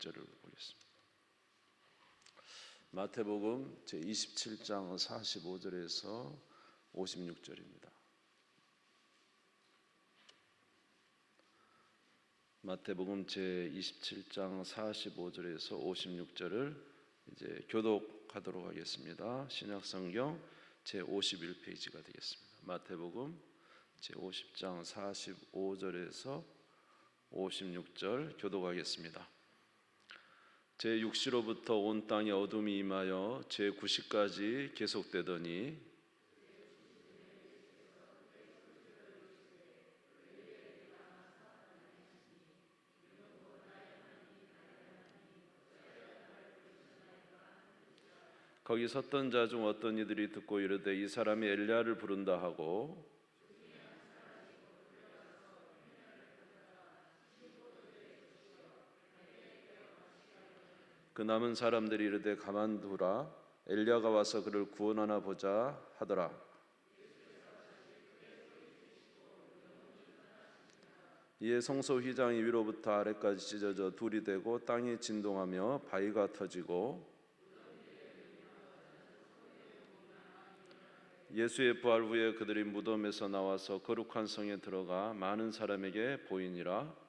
56절을 보겠습니다. 마태복음 제27장 45절에서 56절입니다. 마태복음 제27장 45절에서 56절을 이제 교독하도록 하겠습니다. 신약성경 제51페이지가 되겠습니다. 마태복음 제50장 45절에서 56절 교독하겠습니다. 제6시로부터 온 땅에 어둠이 임하여 제9시까지 계속되더니 거기 섰던 자 중 어떤 이들이 듣고 이르되 이 사람이 엘리야를 부른다 하고 그 남은 사람들이 이르되 가만두라 엘리야가 와서 그를 구원하나 보자 하더라. 이에 성소 휘장이 위로부터 아래까지 찢어져 둘이 되고 땅이 진동하며 바위가 터지고 예수의 부활 후에 그들이 무덤에서 나와서 거룩한 성에 들어가 많은 사람에게 보이니라.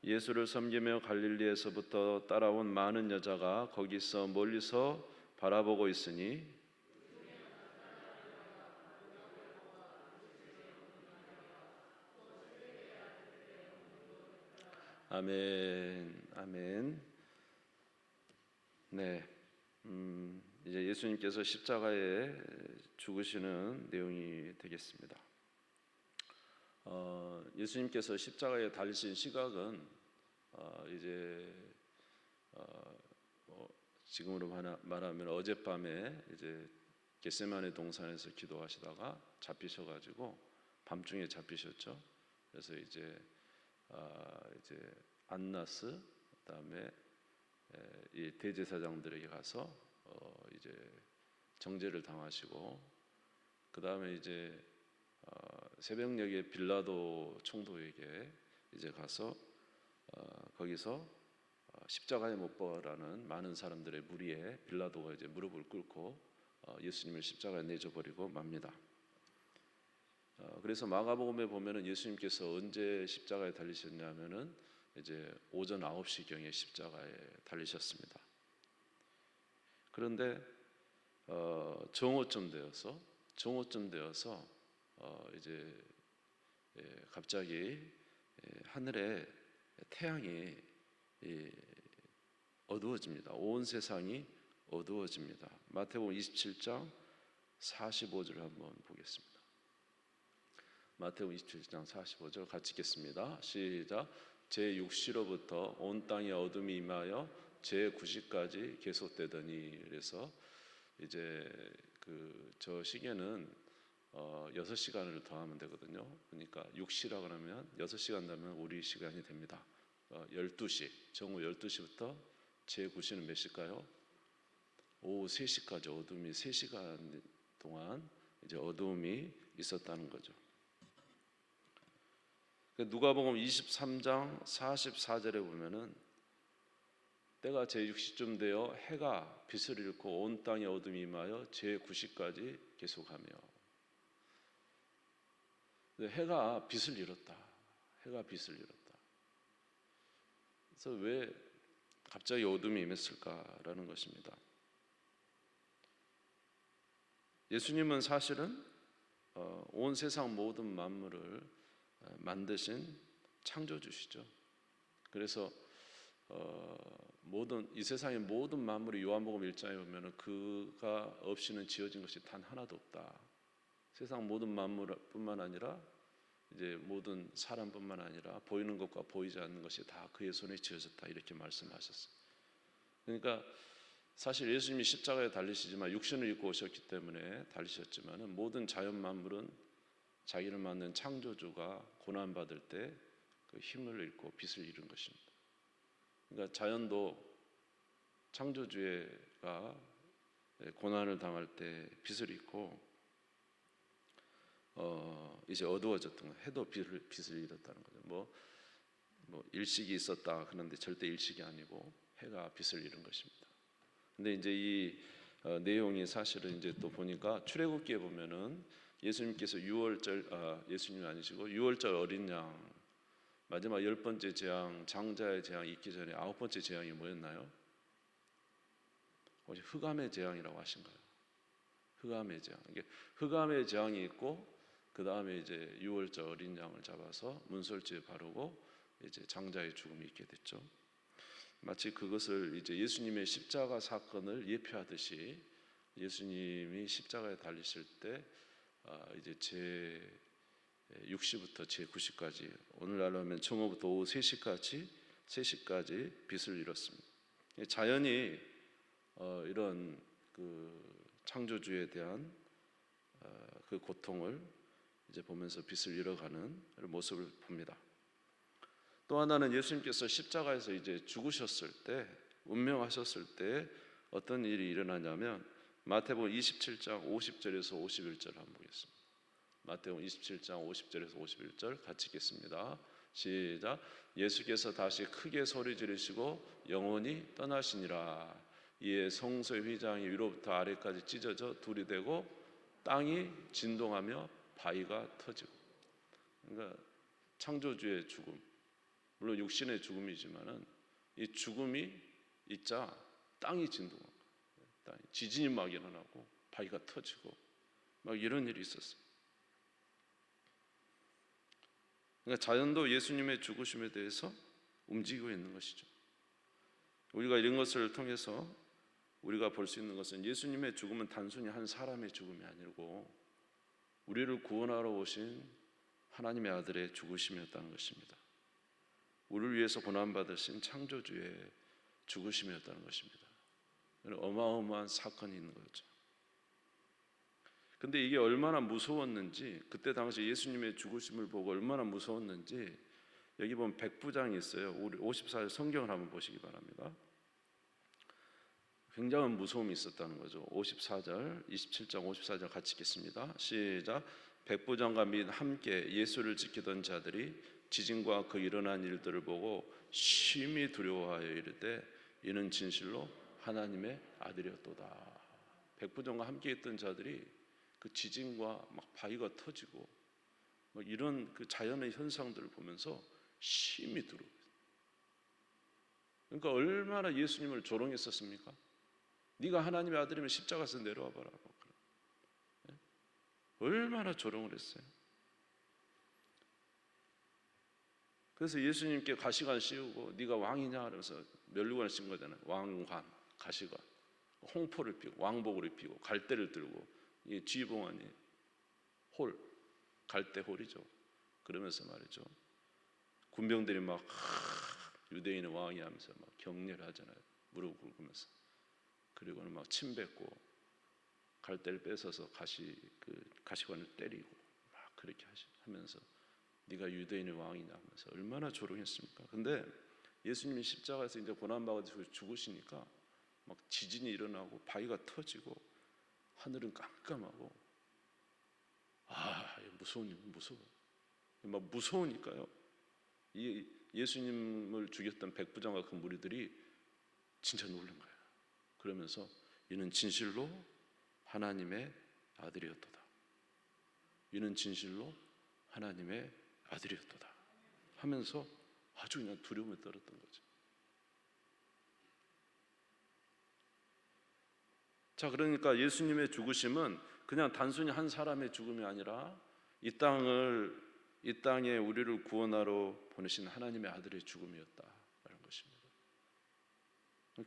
예수를 섬기며 갈릴리에서부터 따라온 많은 여자가 거기서 멀리서 바라보고 있으니 아멘, 아멘. 네, 이제 예수님께서 십자가에 죽으시는 내용이 되겠습니다. 예수님께서 십자가에 달리신 시각은 이제 지금으로 말하면 어젯밤에 이제 겟세마네 동산에서 기도하시다가 잡히셔가지고 밤중에 잡히셨죠. 그래서 이제 안나스 그다음에 이 대제사장들에게 가서 이제 정죄를 당하시고 그다음에 이제 새벽녘에 빌라도 총독에게 이제 가서 거기서 십자가에 못 박으라는 많은 사람들의 무리에 빌라도가 이제 무릎을 꿇고 예수님을 십자가에 내줘버리고 맙니다. 그래서 마가복음에 보면은 예수님께서 언제 십자가에 달리셨냐면은 이제 오전 9시경에 십자가에 달리셨습니다. 그런데 정오쯤 되어서 이제 갑자기 하늘에 태양이 어두워집니다. 온 세상이 어두워집니다. 마태복음 27장 45절을 한번 보겠습니다. 마태복음 27장 45절 같이 읽겠습니다. 시작. 제6시로부터 온 땅에 어둠이 임하여 제9시까지 계속되더니 그래서 이제 저 시계는 6시간을 더하면 되거든요. 그러니까 6시라 그러면 6시간 더하면 우리 시간이 됩니다. 12시, 정오 12시부터 제9시는 몇 시일까요? 오후 3시까지 어둠이 3시간 동안 이제 어둠이 있었다는 거죠. 누가복음 23장 44절에 보면은 때가 제6시쯤 되어 해가 빛을 잃고 온 땅에 어둠이 임하여 제9시까지 계속하며 해가 빛을 잃었다. 그래서 왜 갑자기 어둠이 임했을까라는 것입니다. 예수님은 사실은 온 세상 모든 만물을 만드신 창조주시죠. 그래서 이 세상의 모든 만물이 요한복음 1장에 보면은 그가 없이는 지어진 것이 단 하나도 없다. 세상 모든 만물뿐만 아니라 이제 모든 사람뿐만 아니라 보이는 것과 보이지 않는 것이 다 그의 손에 지어졌다 이렇게 말씀하셨어요. 그러니까 사실 예수님이 십자가에 달리시지만 육신을 입고 오셨기 때문에 달리셨지만은 모든 자연 만물은 자기를 만든 창조주가 고난 받을 때 그 힘을 잃고 빛을 잃은 것입니다. 그러니까 자연도 창조주가 고난을 당할 때 빛을 잃고 이제 어두워졌던 거예요. 해도 빛을 잃었다는 거죠. 뭐 일식이 있었다 그런데 절대 일식이 아니고 해가 빛을 잃은 것입니다. 근데 이제 이 내용이 사실은 이제 또 보니까 출애굽기에 보면은 예수님께서 예수님이 아니시고 유월절 어린 양 마지막 10번째 재앙 장자의 재앙이 있기 전에 9번째 재앙이 뭐였나요? 혹시 흑암의 재앙이라고 하신 거예요. 흑암의 재앙. 이게 흑암의 재앙이 있고 그 다음에 이제 유월절 어린 양을 잡아서 문설주에 바르고 이제 장자의 죽음이 있게 됐죠. 마치 그것을 이제 예수님의 십자가 사건을 예표하듯이 예수님이 십자가에 달리실 때 이제 제 6시부터 제 9시까지 오늘날로 하면 정오부터 오후 3시까지 빛을 잃었습니다. 자연이 이런 그 창조주에 대한 그 고통을 이제 보면서 빛을 잃어가는 모습을 봅니다. 또 하나는 예수님께서 십자가에서 이제 죽으셨을 때 운명하셨을 때 어떤 일이 일어나냐면 마태복음 27장 50절에서 51절 한번 보겠습니다. 마태복음 27장 50절에서 51절 같이 읽겠습니다. 시작. 예수께서 다시 크게 소리 지르시고 영원히 떠나시니라. 이에 성소의 휘장이 위로부터 아래까지 찢어져 둘이 되고 땅이 진동하며 바위가 터지고. 그러니까 창조주의 죽음, 물론 육신의 죽음이지만은 이 죽음이 있자 땅이 진동하고 지진이 막 일어나고 바위가 터지고 막 이런 일이 있었어요. 그러니까 자연도 예수님의 죽으심에 대해서 움직이고 있는 것이죠. 우리가 이런 것을 통해서 우리가 볼 수 있는 것은 예수님의 죽음은 단순히 한 사람의 죽음이 아니고 우리를 구원하러 오신 하나님의 아들의 죽으심이었다는 것입니다. 우리를 위해서 고난받으신 창조주의 죽으심이었다는 것입니다. 어마어마한 사건이 있는 거죠. 근데 이게 얼마나 무서웠는지, 그때 당시 예수님의 죽으심을 보고 얼마나 무서웠는지 여기 보면 백부장이 있어요. 우리 54절 성경을 한번 보시기 바랍니다. 굉장한 무서움이 있었다는 거죠. 54절, 27장 54절 같이 읽겠습니다. 시작. 백부장과 및 함께 예수를 지키던 자들이 지진과 그 일어난 일들을 보고 심히 두려워하여 이르되 이는 진실로 하나님의 아들이었도다. 백부장과 함께 있던 자들이 그 지진과 막 바위가 터지고 막 이런 그 자연의 현상들을 보면서 심히 두려워했어요. 그러니까 얼마나 예수님을 조롱했었습니까? 네가 하나님의 아들이면 십자가에서 내려와 봐라. 얼마나 조롱을 했어요. 그래서 예수님께 가시관 씌우고 네가 왕이냐 하면서 면류관을 씌운 거잖아요. 왕관, 가시관, 홍포를 피고 왕복을 입히고 갈대를 들고 이 쥐봉아니 홀, 갈대 홀이죠. 그러면서 말이죠. 군병들이 막 유대인의 왕이 하면서 막 경례를 하잖아요. 무릎 꿇으면서. 그리고는 막 침 뱉고 갈대를 뺏어서 가시관을 때리고 막 그렇게 하면서 네가 유대인의 왕이냐 하면서 얼마나 조롱했습니까? 근데 예수님이 십자가에서 이제 고난받아서 죽으시니까 막 지진이 일어나고 바위가 터지고 하늘은 깜깜하고 무서워. 막 무서우니까요. 이 예수님을 죽였던 백부장과 그 무리들이 진짜 놀란 거예요. 그러면서 이는 진실로 하나님의 아들이었도다. 이는 진실로 하나님의 아들이었도다 하면서 아주 그냥 두려움에 떨었던 거죠. 자, 그러니까 예수님의 죽으심은 그냥 단순히 한 사람의 죽음이 아니라 이 땅에 우리를 구원하러 보내신 하나님의 아들의 죽음이었다라는 것입니다.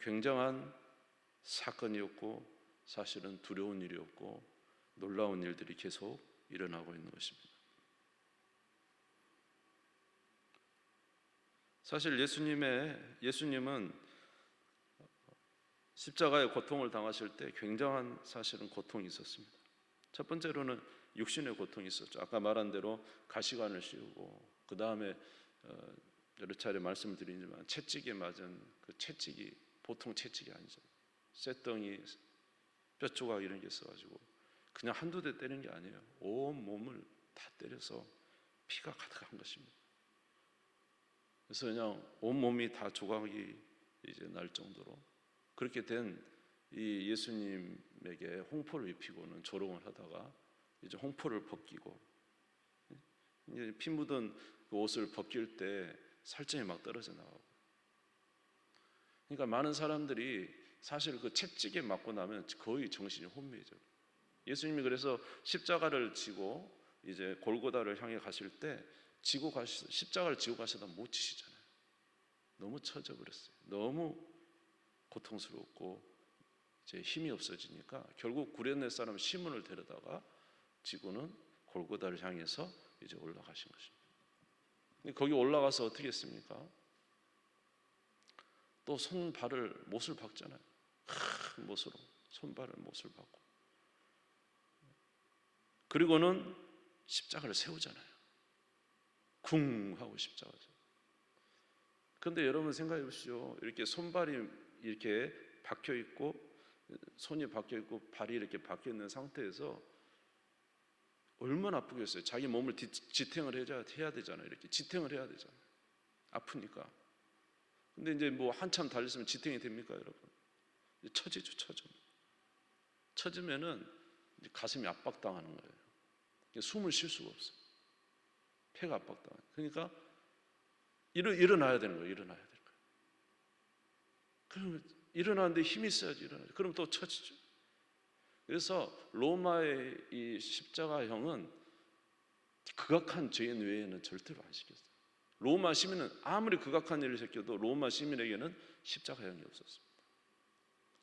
굉장한 사건이었고 사실은 두려운 일이었고 놀라운 일들이 계속 일어나고 있는 것입니다. 사실 예수님은 십자가의 고통을 당하실 때 굉장한 사실은 고통이 있었습니다. 첫 번째로는 육신의 고통이 있었죠. 아까 말한 대로 가시관을 씌우고 그 다음에 여러 차례 말씀을 드리지만 채찍에 맞은 그 채찍이 보통 채찍이 아니죠. 쇳덩이 뼈 조각 이런 게 있어가지고 그냥 한두 대 때리는 게 아니에요. 온 몸을 다 때려서 피가 가득한 것입니다. 그래서 그냥 온 몸이 다 조각이 이제 날 정도로 그렇게 된 이 예수님에게 홍포를 입히고는 조롱을 하다가 이제 홍포를 벗기고 이제 피 묻은 그 옷을 벗길 때 살점이 막 떨어져 나가고, 그러니까 많은 사람들이 사실 그 채찍에 맞고 나면 거의 정신이 혼미해져. 예수님이 그래서 십자가를 지고 이제 골고다를 향해 가실 때 십자가를 지고 가시다 못 지시잖아요. 너무 처져 버렸어요. 너무 고통스럽고 이제 힘이 없어지니까 결국 구레네 사람 시몬을 데려다가 지고는 골고다를 향해서 이제 올라가신 것입니다. 거기 올라가서 어떻게 했습니까? 또 손발을 못을 박잖아요. 큰 못으로 손발을 못을 박고, 그리고는 십자가를 세우잖아요. 쿵 하고 십자가. 그런데 여러분 생각해 보십시오. 이렇게 손발이 이렇게 박혀 있고 손이 박혀 있고 발이 이렇게 박혀 있는 상태에서 얼마나 아프겠어요. 자기 몸을 지탱을 해야 되잖아요. 이렇게 지탱을 해야 되잖아요. 아프니까. 근데 이제 뭐 한참 달렸으면 지탱이 됩니까, 여러분? 처지죠, 처지면은 가슴이 압박당하는 거예요. 숨을 쉴 수가 없어요. 폐가 압박당해요. 그러니까 일어나야 되는 거예요. 일어나야 되는 거예요. 그러면 일어나는데 힘이 있어야지 일어나죠. 그럼 또 처지죠. 그래서 로마의 이 십자가형은 극악한 죄인 외에는 절대로 안 시켰어요. 로마 시민은 아무리 극악한 일을 시켜도 로마 시민에게는 십자가형이 없었습니다.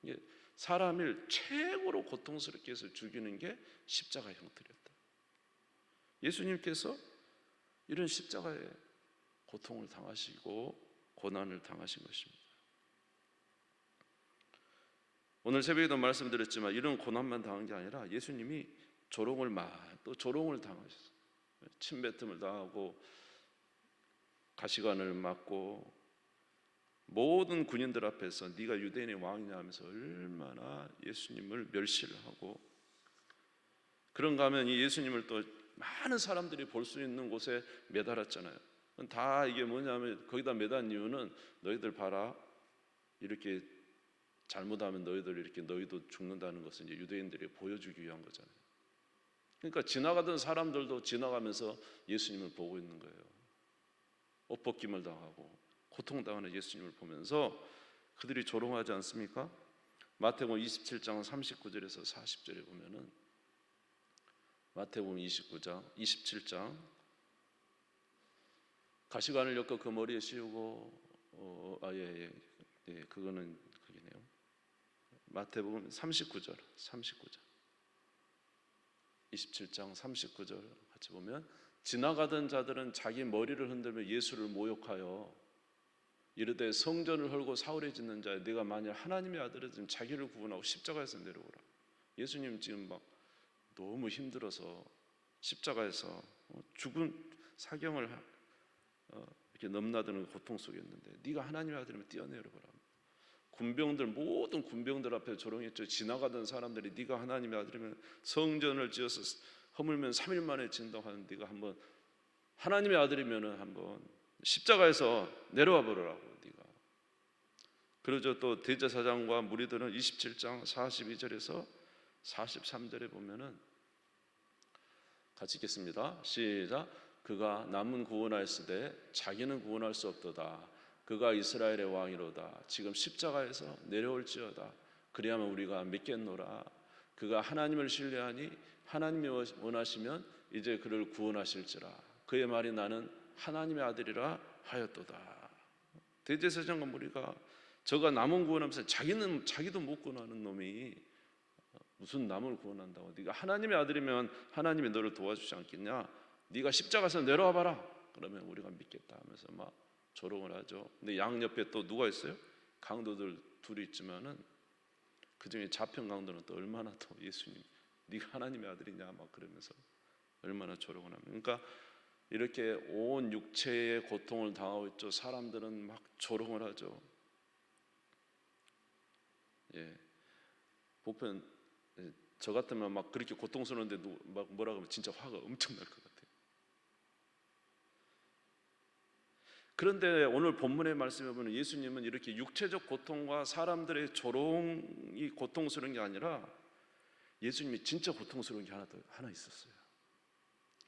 이게 사람을 최고로 고통스럽게 해서 죽이는 게 십자가 형틀이었다. 예수님께서 이런 십자가의 고통을 당하시고 고난을 당하신 것입니다. 오늘 새벽에도 말씀드렸지만 이런 고난만 당한 게 아니라 예수님이 조롱을 당하셨어요. 침뱉음을 당하고 가시관을 맞고 모든 군인들 앞에서 네가 유대인의 왕이냐 하면서 얼마나 예수님을 멸시를 하고, 그런가 하면 이 예수님을 또 많은 사람들이 볼 수 있는 곳에 매달았잖아요. 다 이게 뭐냐면 거기다 매단 이유는 너희들 봐라, 이렇게 잘못하면 너희도 죽는다는 것을 이제 유대인들이 보여주기 위한 거잖아요. 그러니까 지나가던 사람들도 지나가면서 예수님을 보고 있는 거예요. 옷 벗김을 당하고 고통당하는 예수님을 보면서 그들이 조롱하지 않습니까? 마태복음 27장 39절에서 40절에 보면은, 마태복음 27장 가시관을 엮어 그 머리에 씌우고 그거는 그게네요. 마태복음 39절 27장 39절 같이 보면, 지나가던 자들은 자기 머리를 흔들며 예수를 모욕하여 이르되 성전을 헐고 사울에 짓는 자야, 네가 만일 하나님의 아들이면 자기를 구원하고 십자가에서 내려오라. 예수님 지금 막 너무 힘들어서 십자가에서 죽은 사경을 이렇게 넘나드는 고통 속에 있는데 네가 하나님의 아들이면 뛰어내려보라. 모든 군병들 앞에 조롱했죠. 지나가던 사람들이 네가 하나님의 아들이면 성전을 지어서 허물면 3일 만에 진다고 하는 네가 한번 하나님의 아들이면은 한번 십자가에서 내려와 보라고 네가. 그러죠. 또 대제사장과 무리들은 27장 42절에서 43절에 보면은 같이 읽겠습니다. 시작. 그가 남은 구원하였으되 자기는 구원할 수 없도다. 그가 이스라엘의 왕이로다. 지금 십자가에서 내려올지어다. 그리하면 우리가 믿겠노라. 그가 하나님을 신뢰하니 하나님이 원하시면 이제 그를 구원하실지라. 그의 말이 나는 하나님의 아들이라 하였도다. 대제사장과 무리가 저가 남은 구원하면서 자기도 못 구원하는 놈이 무슨 남을 구원한다고, 네가 하나님의 아들이면 하나님이 너를 도와주지 않겠냐, 네가 십자가에서 내려와 봐라, 그러면 우리가 믿겠다 하면서 막 조롱을 하죠. 근데 양옆에 또 누가 있어요? 강도들 둘이 있지만은 그중에 좌편 강도는 또 얼마나 더 예수님 네가 하나님의 아들이냐 막 그러면서 얼마나 조롱을 합니다. 그러니까 이렇게 온 육체의 고통을 당하고 있죠. 사람들은 막 조롱을 하죠. 보편 저 같으면 막 그렇게 고통스러운데 막 뭐라 그러면 진짜 화가 엄청 날 것 같아요. 그런데 오늘 본문의 말씀에 보면 예수님은 이렇게 육체적 고통과 사람들의 조롱이 고통스러운 게 아니라 예수님이 진짜 고통스러운 게 하나 있었어요.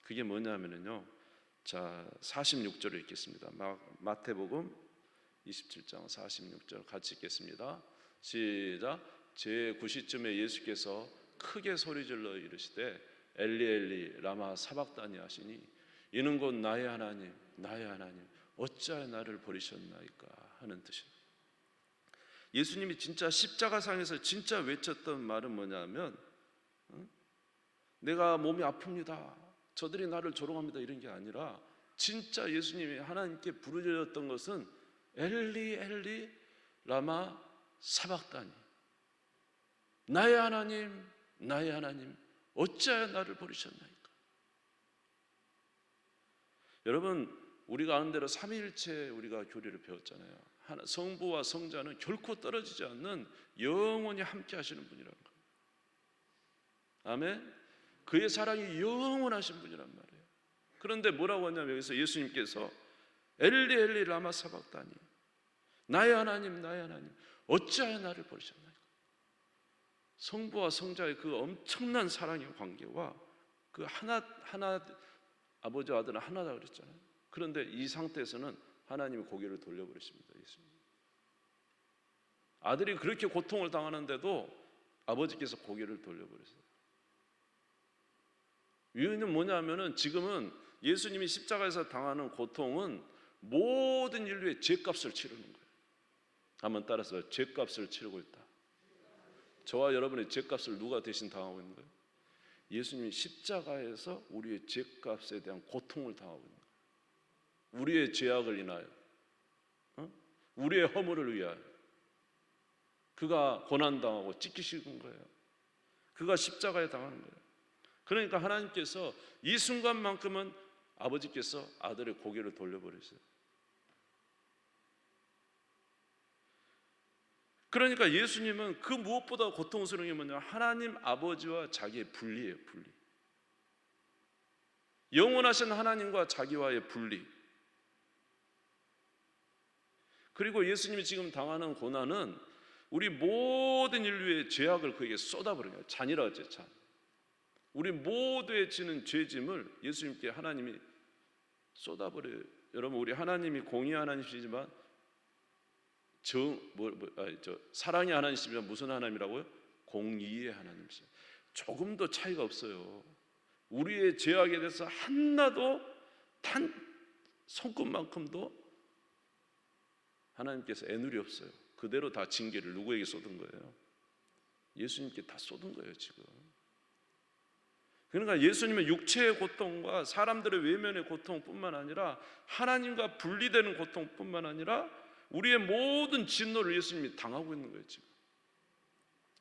그게 뭐냐면요, 자 46절을 읽겠습니다. 마태복음 27장 46절 같이 읽겠습니다. 시작. 제9시쯤에 예수께서 크게 소리질러 이르시되 엘리 엘리 라마 사박다니 하시니 이는 곧 나의 하나님 나의 하나님 어찌하여 나를 버리셨나이까 하는 뜻입니다. 예수님이 진짜 십자가상에서 진짜 외쳤던 말은 뭐냐면 내가 몸이 아픕니다, 저들이 나를 조롱합니다, 이런 게 아니라 진짜 예수님이 하나님께 부르짖었던 것은 엘리 엘리 라마 사박다니, 나의 하나님 나의 하나님 어찌하여 나를 버리셨나이까. 여러분, 우리가 아는 대로 삼위일체 우리가 교리를 배웠잖아요. 성부와 성자는 결코 떨어지지 않는 영원히 함께 하시는 분이라는 거예요. 아멘. 그의 사랑이 영원하신 분이란 말이에요. 그런데 뭐라고 하냐면 여기서 예수님께서 엘리 엘리 라마 사박다니, 나의 하나님 나의 하나님 어찌하여 나를 버리셨나이까. 성부와 성자의 그 엄청난 사랑의 관계와 그 하나 아버지와 아들은 하나다 그랬잖아요. 그런데 이 상태에서는 하나님이 고개를 돌려버리십니다. 예수님. 아들이 그렇게 고통을 당하는데도 아버지께서 고개를 돌려버렸어요. 이유는 뭐냐면은 지금은 예수님이 십자가에서 당하는 고통은 모든 인류의 죄값을 치르는 거예요. 한번 따라서 죄값을 치르고 있다. 저와 여러분의 죄값을 누가 대신 당하고 있는 거예요? 예수님이 십자가에서 우리의 죄값에 대한 고통을 당하고 있는 거예요. 우리의 죄악을 인하여, 우리의 허물을 위하여 그가 고난당하고 찢기시는 거예요. 그가 십자가에 당하는 거예요. 그러니까 하나님께서 이 순간만큼은 아버지께서 아들의 고개를 돌려버렸어요. 그러니까 예수님은 그 무엇보다 고통스러운 게 뭐냐, 하나님 아버지와 자기의 분리예요. 분리. 영원하신 하나님과 자기와의 분리. 그리고 예수님이 지금 당하는 고난은 우리 모든 인류의 죄악을 그에게 쏟아버린 거예요. 잔이라고 했죠. 잔. 우리 모두의 지는 죄짐을 예수님께 하나님이 쏟아버려요. 여러분, 우리 하나님이 공의 하나님이시지만 사랑의 하나님이시지만 무슨 하나님이라고요? 공의의 하나님이시죠. 조금도 차이가 없어요. 우리의 죄악에 대해서 하나도 단 손끝만큼도 하나님께서 애누리 없어요. 그대로 다 징계를 누구에게 쏟은 거예요? 예수님께 다 쏟은 거예요 지금. 그러니까 예수님은 육체의 고통과 사람들의 외면의 고통뿐만 아니라 하나님과 분리되는 고통뿐만 아니라 우리의 모든 진노를 예수님이 당하고 있는 거예요 지금.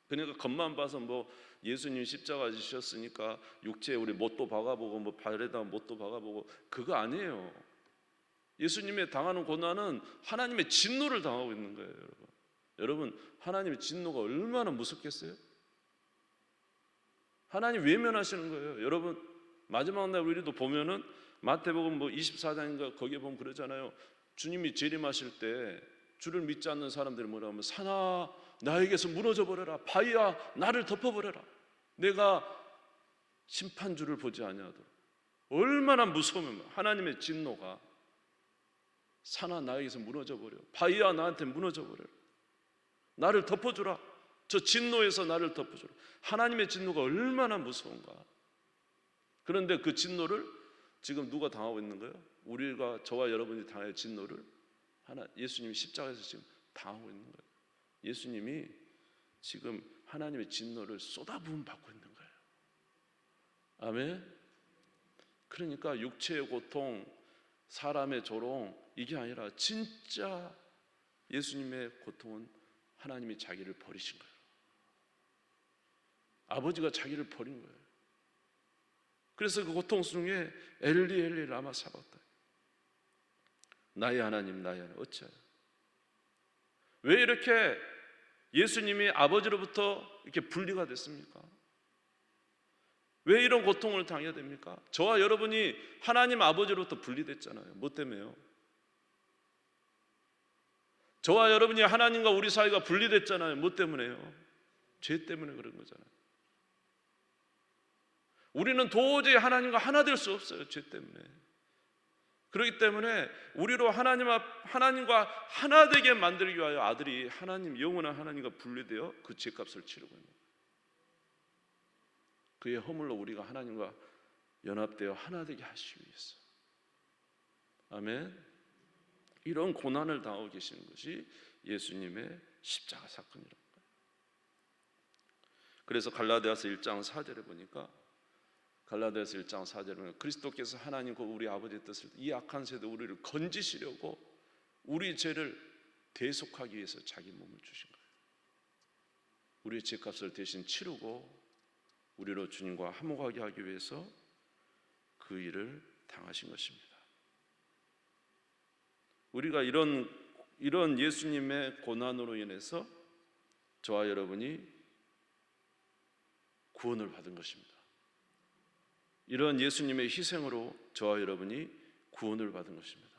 그러니까 겉만 봐서 뭐 예수님 십자가 지셨으니까 육체에 우리 못도 박아보고 뭐 발에다 못도 박아보고 그거 아니에요. 예수님의 당하는 고난은 하나님의 진노를 당하고 있는 거예요, 여러분. 여러분, 하나님의 진노가 얼마나 무섭겠어요? 하나님 외면하시는 거예요. 여러분, 마지막 날 우리도 보면은 마태복음 24장인가 거기에 보면 그러잖아요. 주님이 재림하실 때 주를 믿지 않는 사람들이 뭐라고 하면 산아 나에게서 무너져 버려라, 바위야 나를 덮어버려라. 내가 심판주를 보지 아니하도. 얼마나 무서우면 하나님의 진노가 산아 나에게서 무너져 버려, 바위야 나한테 무너져 버려, 나를 덮어주라, 저 진노에서 나를 덮어주라. 하나님의 진노가 얼마나 무서운가. 그런데 그 진노를 지금 누가 당하고 있는 거예요? 우리가, 저와 여러분이 당할 진노를 예수님이 십자가에서 지금 당하고 있는 거예요. 예수님이 지금 하나님의 진노를 쏟아부음 받고 있는 거예요. 아멘. 그러니까 육체의 고통, 사람의 조롱, 이게 아니라 진짜 예수님의 고통은 하나님이 자기를 버리신 거예요. 아버지가 자기를 버린 거예요. 그래서 그 고통 중에 엘리 엘리 라마 사박다니, 나의 하나님 나의 하나님 어찌하여. 왜 이렇게 예수님이 아버지로부터 이렇게 분리가 됐습니까? 왜 이런 고통을 당해야 됩니까? 저와 여러분이 하나님 아버지로부터 분리됐잖아요. 뭐 때문에요? 저와 여러분이 하나님과 우리 사이가 분리됐잖아요. 뭐 때문에요? 죄 때문에 그런 거잖아요. 우리는 도저히 하나님과 하나 될 수 없어요. 죄 때문에. 그렇기 때문에 우리로 하나님과 하나 되게 만들기 위하여 아들이 하나님, 영원한 하나님과 분리되어 그 죄값을 치르고 있는 거예요. 그의 허물로 우리가 하나님과 연합되어 하나 되게 하시기 위해서. 아멘. 이런 고난을 당하고 계시는 것이 예수님의 십자가 사건이라는 거예요. 그래서 갈라디아서 1장 4절에 보니까, 갈라디아서 1장 4절에 보면 그리스도께서 하나님과 우리 아버지의 뜻을, 이 악한 세대 우리를 건지시려고 우리 죄를 대속하기 위해서 자기 몸을 주신 거예요. 우리의 죄값을 대신 치르고 우리로 주님과 화목하게 하기 위해서 그 일을 당하신 것입니다. 우리가 이런 예수님의 고난으로 인해서 저와 여러분이 구원을 받은 것입니다. 이런 예수님의 희생으로 저와 여러분이 구원을 받은 것입니다.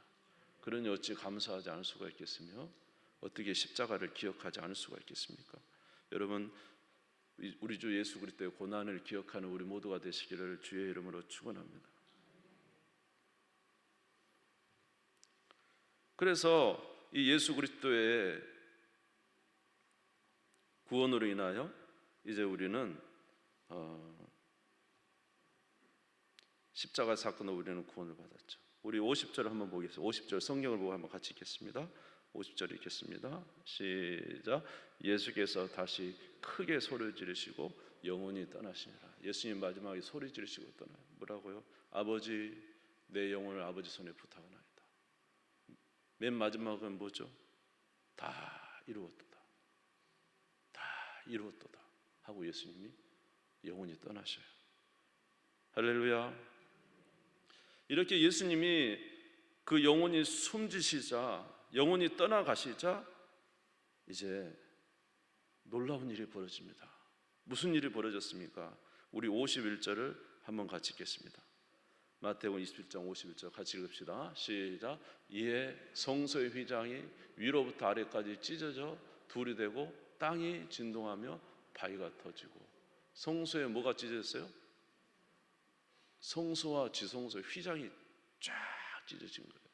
그러니 어찌 감사하지 않을 수가 있겠으며 어떻게 십자가를 기억하지 않을 수가 있겠습니까? 여러분, 우리 주 예수 그리스도의 고난을 기억하는 우리 모두가 되시기를 주의 이름으로 축원합니다. 그래서 이 예수 그리스도의 구원으로 인하여 이제 우리는 십자가 사건으로 우리는 구원을 받았죠. 우리 50절을 한번 보겠습니다. 50절 성경을 보고 한번 같이 읽겠습니다. 50절 읽겠습니다. 시작. 예수께서 다시 크게 소리 지르시고 영혼이 떠나시니라. 예수님 마지막에 소리 지르시고 떠나요. 뭐라고요? 아버지, 내 영혼을 아버지 손에 부탁하나이다. 맨 마지막은 뭐죠? 다 이루었도다. 다 이루었도다 하고 예수님이 영혼이 떠나셔요. 할렐루야. 이렇게 예수님이 그 영혼이 숨지시자, 영혼이 떠나가시자 이제 놀라운 일이 벌어집니다. 무슨 일이 벌어졌습니까? 우리 51절을 한번 같이 읽겠습니다. 마태복음 27장 51절 같이 읽읍시다. 시작. 이에 성소의 휘장이 위로부터 아래까지 찢어져 둘이 되고 땅이 진동하며 바위가 터지고. 성소에 뭐가 찢어졌어요? 성소와 지성소의 휘장이 쫙 찢어진 거예요.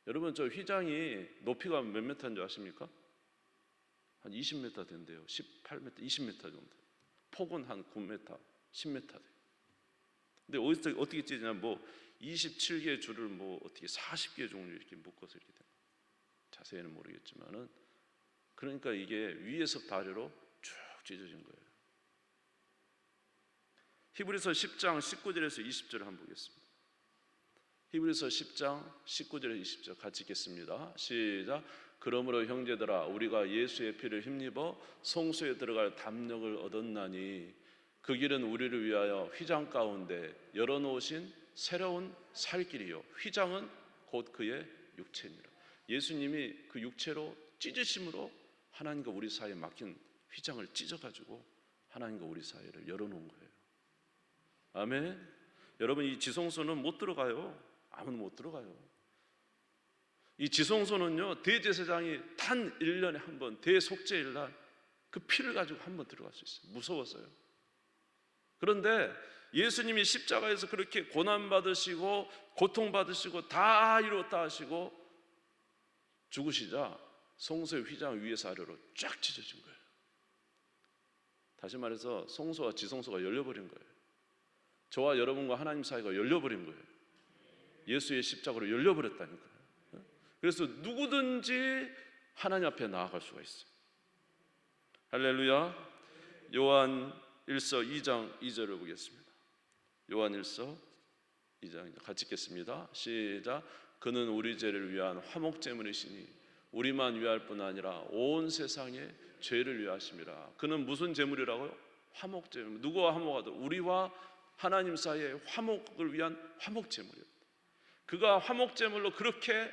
여러분, 저 휘장이 높이가 몇 미터인 줄 아십니까? 한 20m 된대요. 18m, 20m 정도. 폭은 한 9m, 10m 돼요. 근데 어떻게 찢느냐? 뭐 27개의 줄을 뭐 어떻게 40개의 종류 이렇게 묶어서 이렇게 돼요. 자세히는 모르겠지만은, 그러니까 이게 위에서부터 아래로 쭉 찢어진 거예요. 히브리서 10장 19절에서 20절을 한번 보겠습니다. 히브리서 10장 19절에서 20절 같이 읽겠습니다. 시작. 그러므로 형제들아, 우리가 예수의 피를 힘입어 성소에 들어갈 담력을 얻었나니 그 길은 우리를 위하여 휘장 가운데 열어놓으신 새로운 살 길이요, 휘장은 곧 그의 육체니라. 예수님이 그 육체로 찢으심으로 하나님과 우리 사이에 막힌 휘장을 찢어가지고 하나님과 우리 사이를 열어놓은 거예요. 아멘. 여러분, 이 지성소는 못 들어가요. 아무도 못 들어가요. 이 지성소는요, 대제사장이 단 1년에 한 번, 대속죄일 날 그 피를 가지고 한 번 들어갈 수 있어요. 무서웠어요. 그런데 예수님이 십자가에서 그렇게 고난받으시고 고통받으시고 다 이뤘다 하시고 죽으시자 성소의 휘장 위에서 아래로 쫙 찢어진 거예요. 다시 말해서 성소와 지성소가 열려버린 거예요. 저와 여러분과 하나님 사이가 열려버린 거예요. 예수의 십자가로 열려버렸다니까요. 그래서 누구든지 하나님 앞에 나아갈 수가 있어요. 할렐루야. 요한 1서 2장 2절을 보겠습니다. 요한 1서 2장 같이 읽겠습니다. 시작. 그는 우리 죄를 위한 화목제물이시니 우리만 위할 뿐 아니라 온 세상의 죄를 위하심이라. 그는 무슨 제물이라고요? 화목제물. 누구와 화목하다? 우리와 하나님 사이의 화목을 위한 화목제물이에요. 그가 화목제물로 그렇게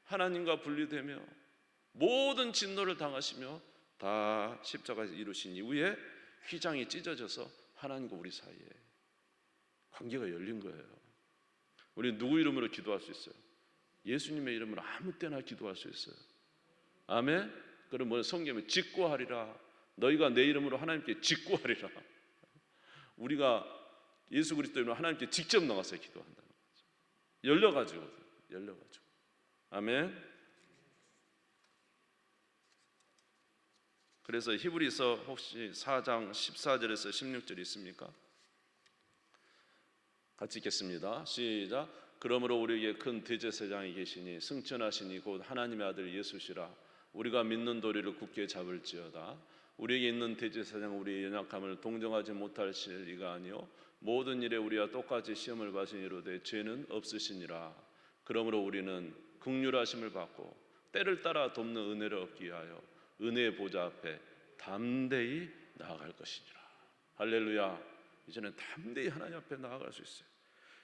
하나님과 분리되며 모든 진노를 당하시며 다 십자가에서 이루신 이후에 휘장이 찢어져서 하나님과 우리 사이에 관계가 열린 거예요. 우리 누구 이름으로 기도할 수 있어요? 예수님의 이름으로 아무 때나 기도할 수 있어요. 아멘. 그럼 뭐 성경에 직구하리라. 너희가 내 이름으로 하나님께 직구하리라. 우리가 예수 그리스도 이름으로 하나님께 직접 나가서 기도한다는 거죠. 열려가지고. 아멘. 그래서 히브리서 혹시 4장 14절에서 16절 있습니까? 같이 읽겠습니다. 시작. 그러므로 우리에게 큰 대제사장이 계시니 승천하시니 곧 하나님의 아들 예수시라. 우리가 믿는 도리를 굳게 잡을지어다. 우리에게 있는 대제사장은 우리의 연약함을 동정하지 못할 이가 아니요 모든 일에 우리와 똑같이 시험을 받으신 이로되 죄는 없으시니라. 그러므로 우리는 긍휼하심을 받고 때를 따라 돕는 은혜를 얻기 위하여 은혜의 보좌 앞에 담대히 나아갈 것이니라. 할렐루야. 이제는 담대히 하나님 앞에 나아갈 수 있어요.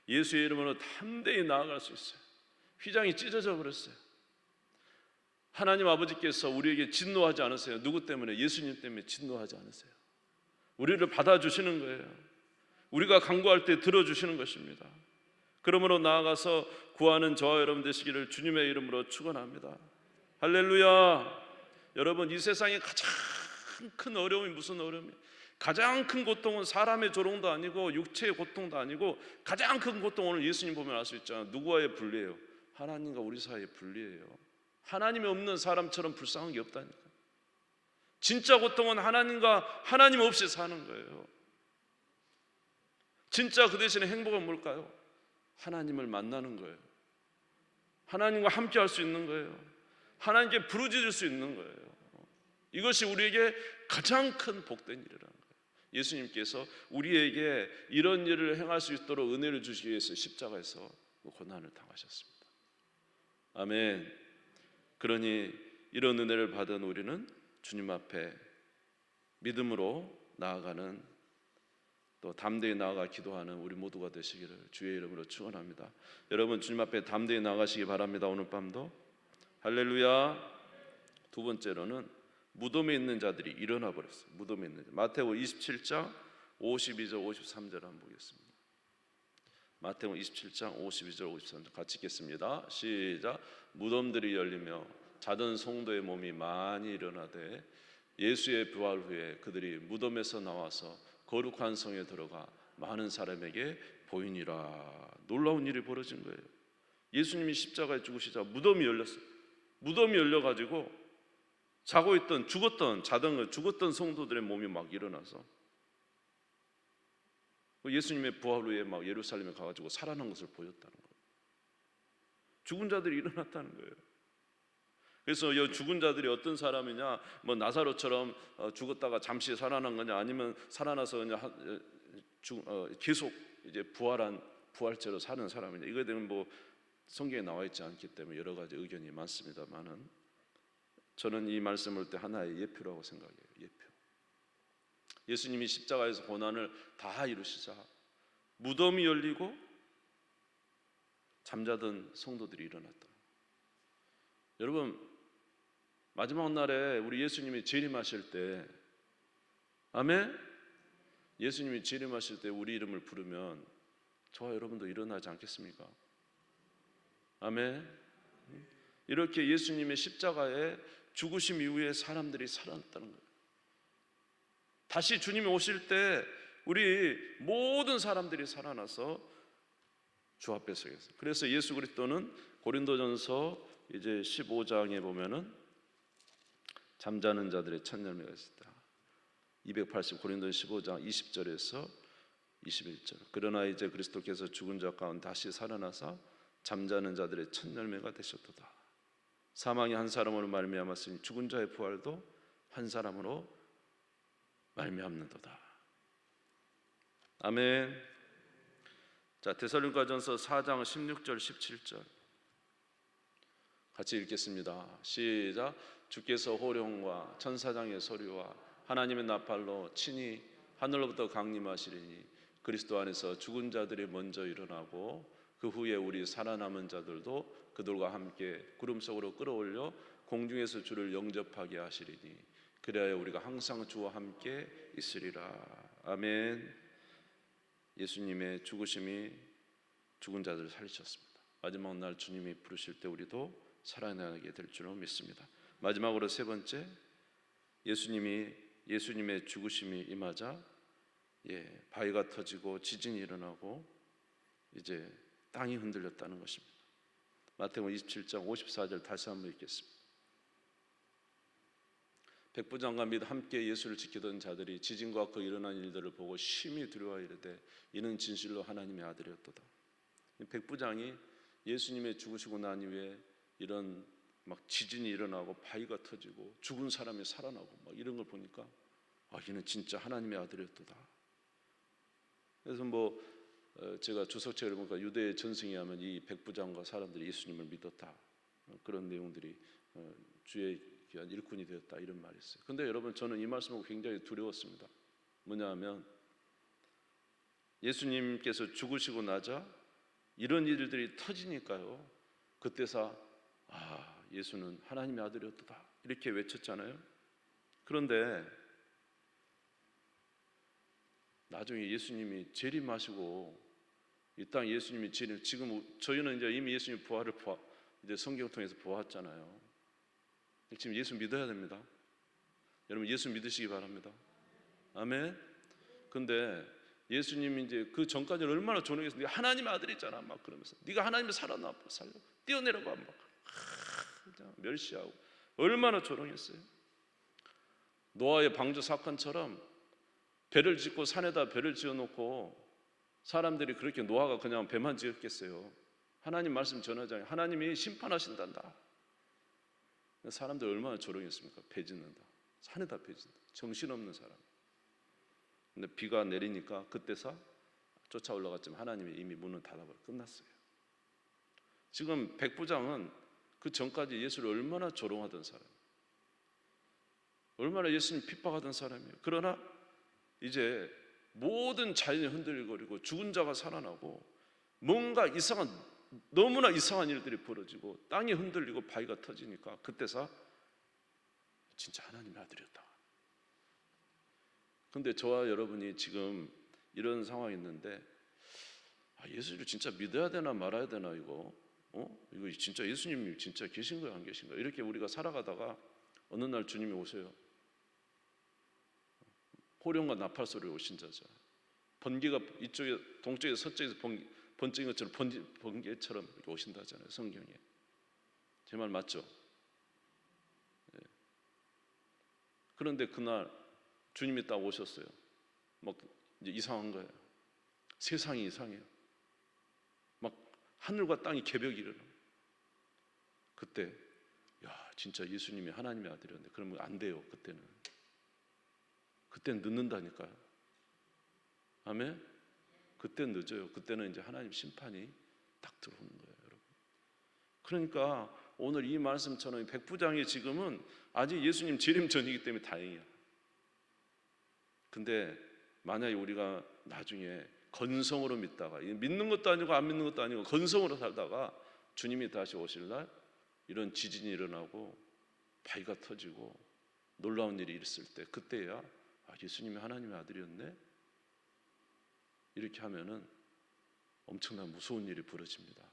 예수의 이름으로 담대히 나아갈 수 있어요. 휘장이 찢어져 버렸어요. 하나님 아버지께서 우리에게 진노하지 않으세요. 누구 때문에? 예수님 때문에 진노하지 않으세요. 우리를 받아주시는 거예요. 우리가 간구할 때 들어주시는 것입니다. 그러므로 나아가서 구하는 저와 여러분 되시기를 주님의 이름으로 축원합니다. 할렐루야. 여러분, 이 세상에 가장 큰 어려움이 무슨 어려움이에요? 가장 큰 고통은 사람의 조롱도 아니고 육체의 고통도 아니고 가장 큰 고통은 오늘 예수님 보면 알 수 있잖아요. 누구와의 분리예요? 하나님과 우리 사이의 분리예요. 하나님이 없는 사람처럼 불쌍한 게 없다니까. 진짜 고통은 하나님 없이 사는 거예요. 진짜 그 대신에 행복은 뭘까요? 하나님을 만나는 거예요. 하나님과 함께 할 수 있는 거예요. 하나님께 부르짖을 수 있는 거예요. 이것이 우리에게 가장 큰 복된 일이라는 거예요. 예수님께서 우리에게 이런 일을 행할 수 있도록 은혜를 주시기 위해서 십자가에서 고난을 당하셨습니다. 아멘. 그러니 이런 은혜를 받은 우리는 주님 앞에 믿음으로 나아가는, 또 담대히 나아가 기도하는 우리 모두가 되시기를 주의 이름으로 축원합니다. 여러분, 주님 앞에 담대히 나아가시기 바랍니다. 오늘 밤도. 할렐루야. 두 번째로는 무덤에 있는 자들이 일어나 버렸어요. 무덤에 있는 자. 마태복음 27장 52절 53절 한번 보겠습니다. 마태복음 27장 52절 53절 같이 읽겠습니다. 시작. 무덤들이 열리며 자던 성도의 몸이 많이 일어나되 예수의 부활 후에 그들이 무덤에서 나와서 거룩한 성에 들어가 많은 사람에게 보이니라. 놀라운 일이 벌어진 거예요. 예수님이 십자가에 죽으시자 무덤이 열렸어요. 무덤이 열려가지고 자고 있던, 죽었던 성도들의 몸이 막 일어나서 예수님의 부활 후에 막 예루살렘에 가가지고 살아난 것을 보였다는 거예요. 죽은 자들이 일어났다는 거예요. 그래서 이 죽은 자들이 어떤 사람이냐, 뭐 나사로처럼 죽었다가 잠시 살아난 거냐, 아니면 살아나서 그냥 계속 이제 부활체로 사는 사람이냐, 이거에 대한 뭐 성경에 나와 있지 않기 때문에 여러 가지 의견이 많습니다만은, 저는 이 말씀을 볼 때 하나의 예표라고 생각해요. 예표. 예수님이 십자가에서 고난을 다 이루시자 무덤이 열리고 잠자던 성도들이 일어났다. 여러분, 마지막 날에 우리 예수님이 재림하실 때, 아멘? 예수님이 재림하실 때 우리 이름을 부르면 저와 여러분도 일어나지 않겠습니까? 아멘? 이렇게 예수님의 십자가에 죽으심 이후에 사람들이 살아났다는 거예요. 다시 주님이 오실 때 우리 모든 사람들이 살아나서 주 앞에 서겠어요. 그래서 예수 그리스도는 고린도전서 이제 15장에 보면은 잠자는 자들의 첫 열매가 있다. 280 고린도전서 15장 20절에서 21절. 그러나 이제 그리스도께서 죽은 자 가운데 다시 살아나사 잠자는 자들의 첫 열매가 되셨도다. 사망이 한 사람으로 말미암았으니 죽은 자의 부활도 한 사람으로 말미암는도다. 아멘. 자, 데살로니가전서 4장 16절 17절 같이 읽겠습니다. 시작. 주께서 호령과 천사장의 소리와 하나님의 나팔로 친히 하늘로부터 강림하시리니 그리스도 안에서 죽은 자들이 먼저 일어나고 그 후에 우리 살아남은 자들도 그들과 함께 구름 속으로 끌어올려 공중에서 주를 영접하게 하시리니 그리하여 우리가 항상 주와 함께 있으리라. 아멘. 예수님의 죽으심이 죽은 자들을 살리셨습니다. 마지막 날 주님이 부르실 때 우리도 살아나게 될 줄로 믿습니다. 마지막으로 세 번째, 예수님의 죽으심이 임하자 바위가 터지고 지진이 일어나고 이제 땅이 흔들렸다는 것입니다. 마태복음 27장 54절 다시 한번 읽겠습니다. 백부장과 및 함께 예수를 지키던 자들이 지진과 그 일어난 일들을 보고 심히 두려워 이르되 이는 진실로 하나님의 아들이었도다. 백부장이 예수님의 죽으시고 난 이후에 이런 막 지진이 일어나고 바위가 터지고 죽은 사람이 살아나고 막 이런 걸 보니까 이는 진짜 하나님의 아들이었도다. 그래서 제가 주석책을 보니까 유대의 전승에 하면 이 백부장과 사람들이 예수님을 믿었다, 그런 내용들이 주의 귀한 일꾼이 되었다, 이런 말이 있어요. 근데 여러분, 저는 이 말씀을 굉장히 두려웠습니다. 뭐냐 하면 예수님께서 죽으시고 나자 이런 일들이 터지니까요, 그때서 예수는 하나님의 아들이었다 이렇게 외쳤잖아요. 그런데 나중에 예수님이 재림하시고 이 땅 예수님이 지금 저희는 이제 이미 예수님 부활을 이제 성경 통해서 보았잖아요. 지금 예수 믿어야 됩니다. 여러분, 예수 믿으시기 바랍니다. 아멘. 근데 예수님이 이제 그 전까지는 얼마나 존경했어요. 네가 하나님의 아들이잖아 막 그러면서, 네가 하나님의 살려 뛰어내려가 막 멸시하고 얼마나 조롱했어요. 노아의 방주 사건처럼 배를 짓고 산에다 배를 지어놓고 사람들이 그렇게 노아가 그냥 배만 지었겠어요. 하나님 말씀 전하잖아요. 하나님이 심판하신단다. 사람들 얼마나 조롱했습니까? 배 짓는다, 산에다 배 짓는다, 정신없는 사람. 근데 비가 내리니까 그때서 쫓아 올라갔지만 하나님이 이미 문을 닫아버려 끝났어요. 지금 백부장은 그 전까지 예수를 얼마나 조롱하던 사람, 얼마나 예수님 핍박하던 사람이에요. 그러나 이제 모든 자연이 흔들거리고 죽은 자가 살아나고 뭔가 너무나 이상한 일들이 벌어지고 땅이 흔들리고 바위가 터지니까 그때서 진짜 하나님의 아들이었다. 근데 저와 여러분이 지금 이런 상황이 있는데 예수를 진짜 믿어야 되나 말아야 되나, 이거 진짜 예수님이 진짜 계신 거야 안 계신 거야, 이렇게 우리가 살아가다가 어느 날 주님이 오세요. 호령과 나팔 소리로 오신 자죠. 번개가 이쪽에 동쪽에서 서쪽에서 번쩍인 것처럼 번개처럼 이렇게 오신다잖아요, 성경에. 제 말 맞죠? 그런데 그날 주님이 딱 오셨어요. 막 이제 이상한 거예요. 세상이 이상해요. 막 하늘과 땅이 개벽이 일어나. 그때 진짜 예수님이 하나님의 아들이었네. 그러면 안 돼요. 그때는 늦는다니까요. 아멘. 그때는 늦어요. 그때는 이제 하나님 심판이 딱 들어오는 거예요, 여러분. 그러니까 오늘 이 말씀처럼 백부장이 지금은 아직 예수님 재림 전이기 때문에 다행이야. 근데 만약에 우리가 나중에 건성으로 믿다가, 믿는 것도 아니고 안 믿는 것도 아니고 건성으로 살다가 주님이 다시 오실 날 이런 지진이 일어나고 바위가 터지고 놀라운 일이 있을 때, 그때야 예수님이 하나님의 아들이었네, 이렇게 하면은 엄청난 무서운 일이 벌어집니다.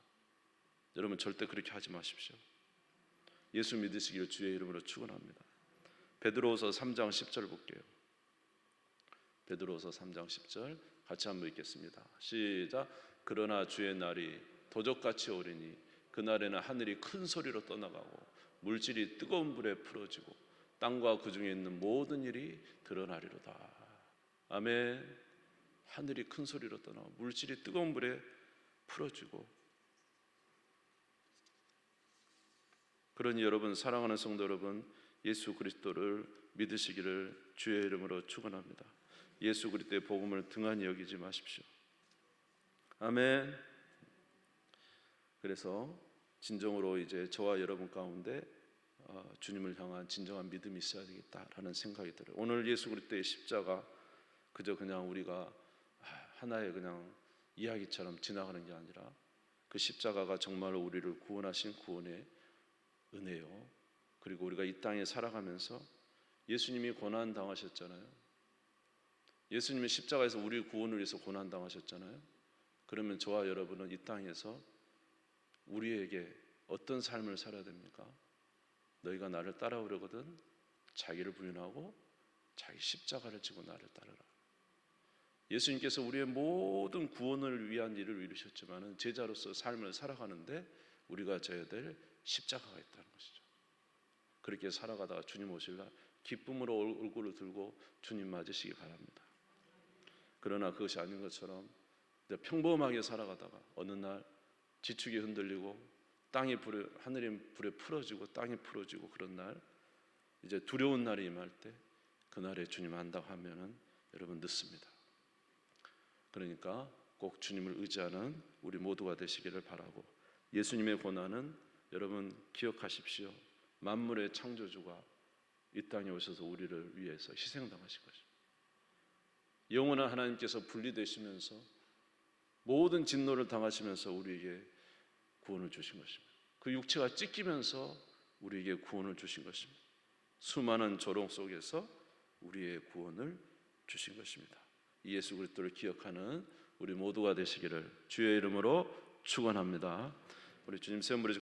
여러분, 절대 그렇게 하지 마십시오. 예수 믿으시기를 주의 이름으로 축원합니다. 베드로후서 3장 10절 볼게요. 베드로후서 3장 10절 같이 한번 읽겠습니다. 시작. 그러나 주의 날이 도적같이 오리니 그날에는 하늘이 큰 소리로 떠나가고 물질이 뜨거운 불에 풀어지고 땅과 그 중에 있는 모든 일이 드러나리로다. 아멘. 하늘이 큰 소리로 떠나고 물질이 뜨거운 불에 풀어지고. 그러니 여러분, 사랑하는 성도 여러분, 예수 그리스도를 믿으시기를 주의 이름으로 축원합니다. 예수 그리스도의 복음을 등한히 여기지 마십시오. 아멘. 그래서 진정으로 이제 저와 여러분 가운데 주님을 향한 진정한 믿음이 있어야 되겠다라는 생각이 들어요. 오늘 예수 그리스도의 십자가 그저 그냥 우리가 하나의 그냥 이야기처럼 지나가는 게 아니라 그 십자가가 정말로 우리를 구원하신 구원의 은혜요. 그리고 우리가 이 땅에 살아가면서 예수님이 고난 당하셨잖아요. 예수님이 십자가에서 우리 구원을 위해서 고난당하셨잖아요. 그러면 저와 여러분은 이 땅에서 우리에게 어떤 삶을 살아야 됩니까? 너희가 나를 따라오려거든 자기를 부인하고 자기 십자가를 지고 나를 따르라. 예수님께서 우리의 모든 구원을 위한 일을 이루셨지만 제자로서 삶을 살아가는데 우리가 져야 될 십자가가 있다는 것이죠. 그렇게 살아가다가 주님 오실 날 기쁨으로 얼굴을 들고 주님 맞으시기 바랍니다. 그러나 그것이 아닌 것처럼 평범하게 살아가다가 어느 날 지축이 흔들리고 하늘이 불에 풀어지고 땅이 풀어지고 그런 날, 이제 두려운 날이 임할 때 그날에 주님 안다고 하면은 여러분 늦습니다. 그러니까 꼭 주님을 의지하는 우리 모두가 되시기를 바라고, 예수님의 고난은 여러분 기억하십시오. 만물의 창조주가 이 땅에 오셔서 우리를 위해서 희생당하신 것입니다. 영원한 하나님께서 분리되시면서 모든 진노를 당하시면서 우리에게 구원을 주신 것입니다. 그 육체가 찢기면서 우리에게 구원을 주신 것입니다. 수많은 조롱 속에서 우리의 구원을 주신 것입니다. 이 예수 그리스도를 기억하는 우리 모두가 되시기를 주의 이름으로 축원합니다. 우리 주님 세 분 부르시고